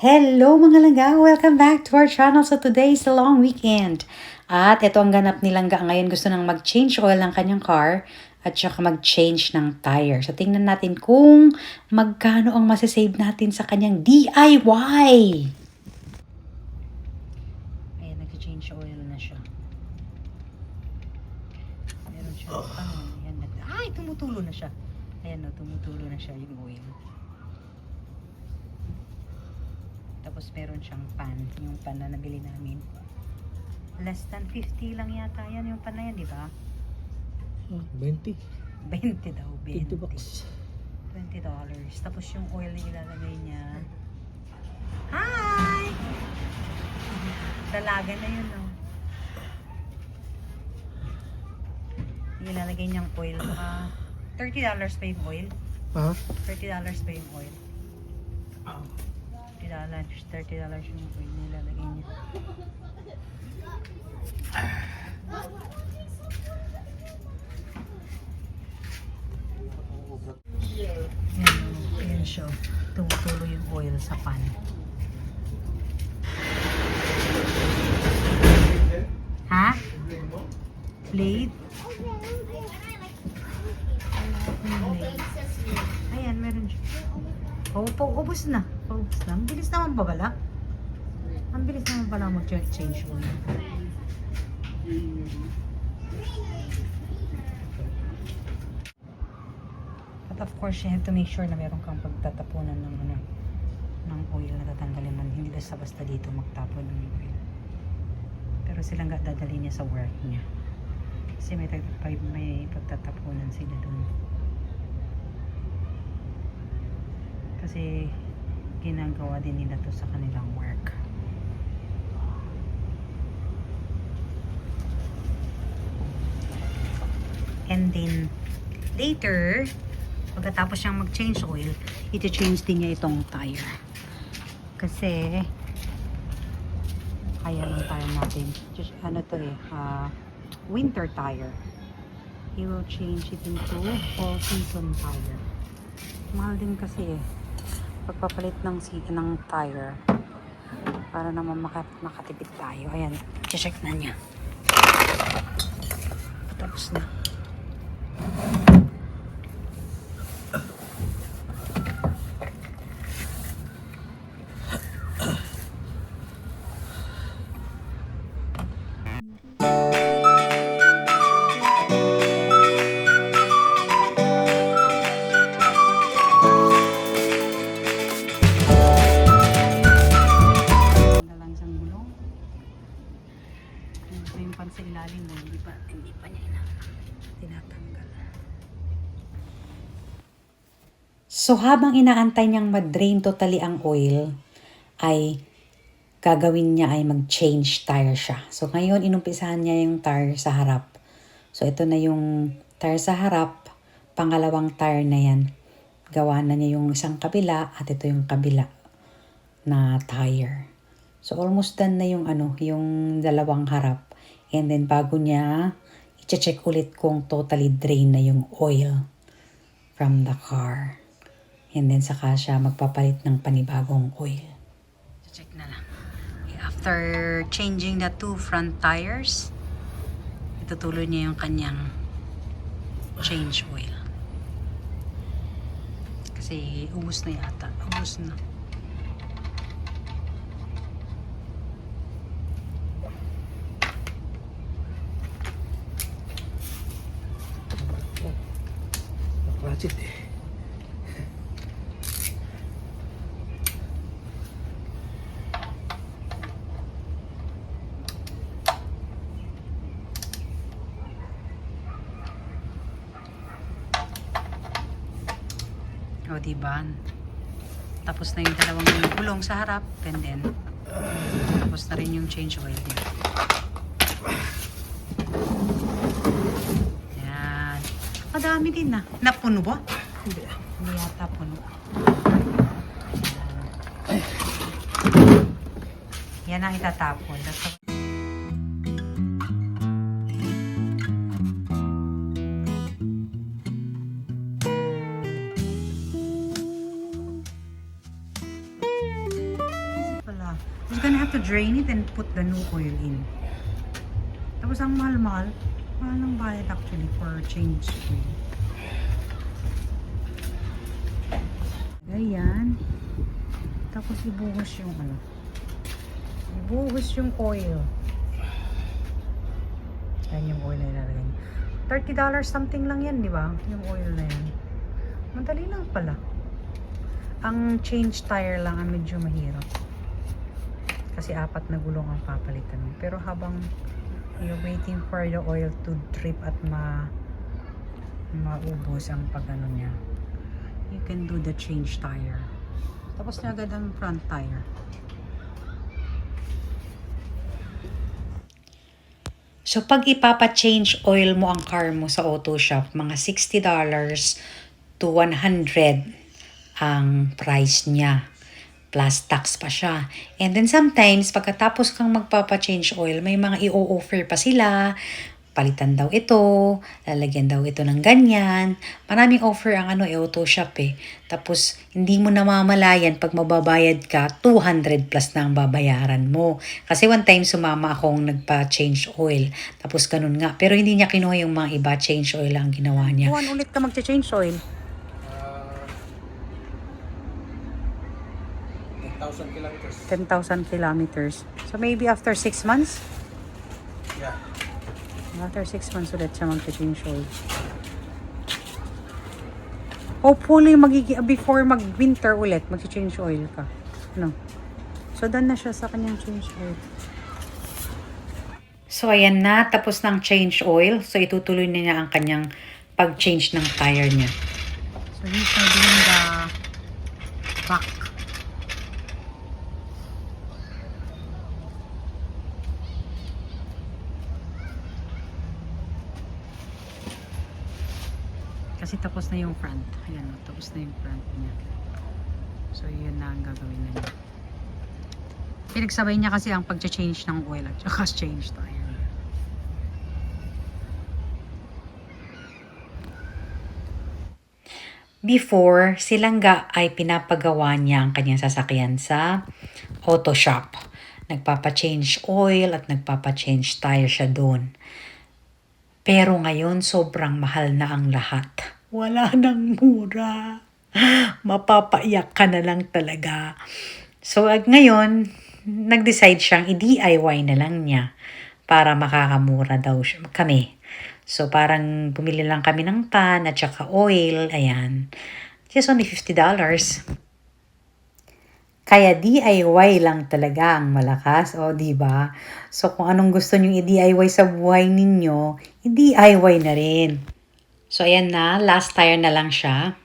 Hello mga langga! Welcome back to our channel. So today is a long weekend. At ito ang ganap ni langga ngayon. Gusto nang mag-change oil ng kanyang car at saka mag-change ng tire. So tingnan natin kung magkano ang masasave natin sa kanyang DIY. Ayan, nag-change oil na siya. Meron siya. Ayan, tumutulo na siya. Ayan, tumutulo na siya yung oil. Tapos meron siyang pan, yung pan na nabili namin. Less than 50 lang yata yan, yung pan na yan, di ba? 20. 20 daw, 20. 20 bucks. $20. Tapos yung oil na ilalagay niya. Hi! Dalaga na yun, no? Ilalagay niyang oil. $30 pa yung oil. Ha? $30 pa yung oil. $30 yung oil na ilalagay niya. Ayan siya. Tumutulo yung oil sa pan. Ha? Blade? Ayan, meron siya. Paubos na. Paubos na. Ang bilis naman ba pala? Ang bilis naman pala mag-change oil. But of course, you have to make sure na meron kang pagtatapunan ng oil na tatanggalin man. Hindi basta dito magtapon ng oil. Pero silang dadali niya sa work niya. Kasi may pagtatapunan sila doon. Kasi ginagawa din nila to sa kanilang work. And then later, pagkatapos siyang mag-change oil, iti-change din niya itong tire. Kasi kaya lang tire natin. Just, ano to winter tire. He will change it into fall season tire. Mahal din kasi pagpapalit ng tire para naman makatipid tayo. Ayan, check na niya. Tapos na. Sa ilalim mo, hindi pa niya tinatanggal. So habang inaantay niyang mag-drain totally ang oil, ay gagawin niya ay mag-change tire siya. So ngayon inumpisahan niya yung tire sa harap. So ito na yung tire sa harap, pangalawang tire na yan. Gawa na niya yung isang kabila at ito yung kabila na tire. So almost done na yung yung dalawang harap. And then bago niya, i-check ulit kung totally drain na yung oil from the car. And then saka siya magpapalit ng panibagong oil. Check na lang. Okay, after changing the two front tires, itutuloy niya yung kanyang change oil. Kasi ubos na yata. Ubos na. Ratchet O diba? Tapos na yung dalawang gulong sa harap. And then, tapos na rin yung change oil din. Yan. Madami din na. Napuno ba? Hindi. Hindi yata puno. Yan ang itatapon. ka. He's gonna have to drain it and put the new oil in. Tapos ang mahal-mahal. Mahal ng bayad actually for change oil. Ayan. Tapos ibuhos yung ano. Ibuhos yung oil. Ayan yung oil na ilalagay niyo. $30 something lang yan, di ba? Yung oil na yan. Madali lang pala. Ang change tire lang ang medyo mahirap. Kasi 4 na gulong ang papalitan mo. Pero habang you're waiting for the oil to drip at maubos ang pagano niya, you can do the change tire. Tapos na agad ang front tire. So, pag ipapa-change oil mo ang car mo sa auto shop, mga $60 to $100 ang price niya. Plus tax pa siya. And then sometimes, pagkatapos kang magpapa-change oil, may mga i-offer pa sila. Palitan daw ito, lalagyan daw ito ng ganyan. Maraming offer ang auto shop eh. Tapos, hindi mo namamalayan pag mababayad ka, 200 plus na ang babayaran mo. Kasi one time sumama akong nagpa-change oil. Tapos ganun nga. Pero hindi niya kinuha yung mga iba, change oil lang ginawa niya. Buwan ulit ka magcha-change oil? 10,000 kilometers. 10,000 kilometers. So maybe after 6 months? Yeah. After 6 months ulit siya mag-change oil. Hopefully, before mag-winter ulit, mag-change oil ka. No? So, done na siya sa kanyang change oil. So, ayan na. Tapos ng change oil. So, itutuloy na niya ang kanyang pag-change ng tire niya. So, he's now doing the back. Kasi tapos na yung front. Ayan, tapos na yung front niya. So, yun na ang gagawin na niya. Pinagsabay niya kasi ang pag-change ng oil at saka change tire. Before, si Langga ay pinapagawa niya ang kanyang sasakyan sa auto shop. Nagpapa-change oil at nagpapa-change tire siya doon. Pero ngayon, sobrang mahal na ang lahat. Wala nang mura. Mapapaiyak ka na lang talaga. So, ngayon, nag-decide siyang i-DIY na lang niya para makakamura daw kami. So, parang bumili lang kami ng pan at saka oil. Ayan. Just only $50. Kaya DIY lang talaga ang malakas, o di ba? So kung anong gusto niyo i-DIY sa buhay ninyo, i-DIY na rin. So ayan na, last tire na lang siya.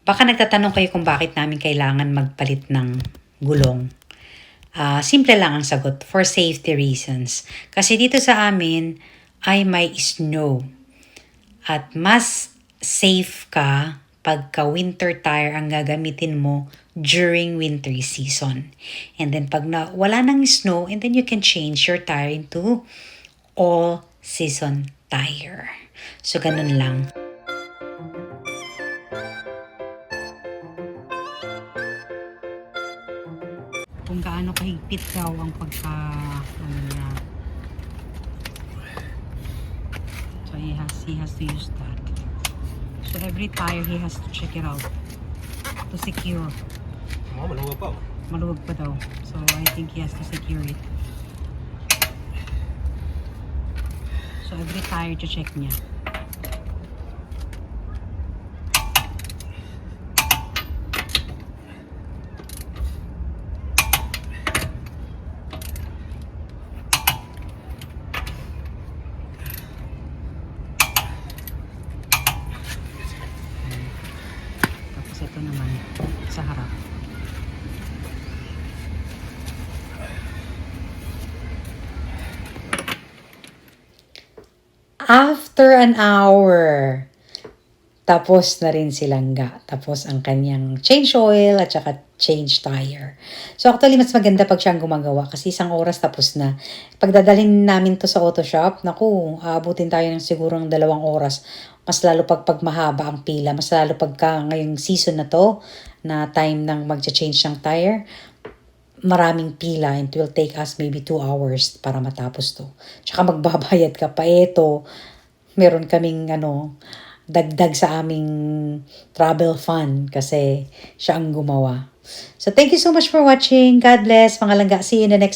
Baka nagtatanong kayo kung bakit namin kailangan magpalit ng gulong. Simple lang ang sagot, for safety reasons. Kasi dito sa amin ay may snow. At mas safe ka pagka winter tire ang gagamitin mo during winter season. And then pag wala nang snow, and then you can change your tire into all-season tire. So, ganun lang. Kung gaano kahigpit daw ang niya. So, he has to use that. So, every tire, he has to check it out to secure. Maluwag pa. Maluwag pa daw. So, I think he has to secure it. So, every tire to check niya. Tapos ito naman sa harap. After an hour, tapos na rin si Langga. Tapos ang kanyang change oil at saka change tire. So actually, mas maganda pag siyang gumagawa kasi 1 oras tapos na. Pagdadalhin namin to sa auto shop, naku, aabutin tayo ng sigurong 2 oras. Mas lalo pag mahaba ang pila, mas lalo pagka ngayong season na to, na time ng mag-change ng tire, maraming pila and it will take us maybe 2 hours para matapos to. Tsaka magbabayad ka pa. Ito, meron kaming dagdag sa aming travel fund kasi siya ang gumawa. So thank you so much for watching. God bless mga langga. See you in the next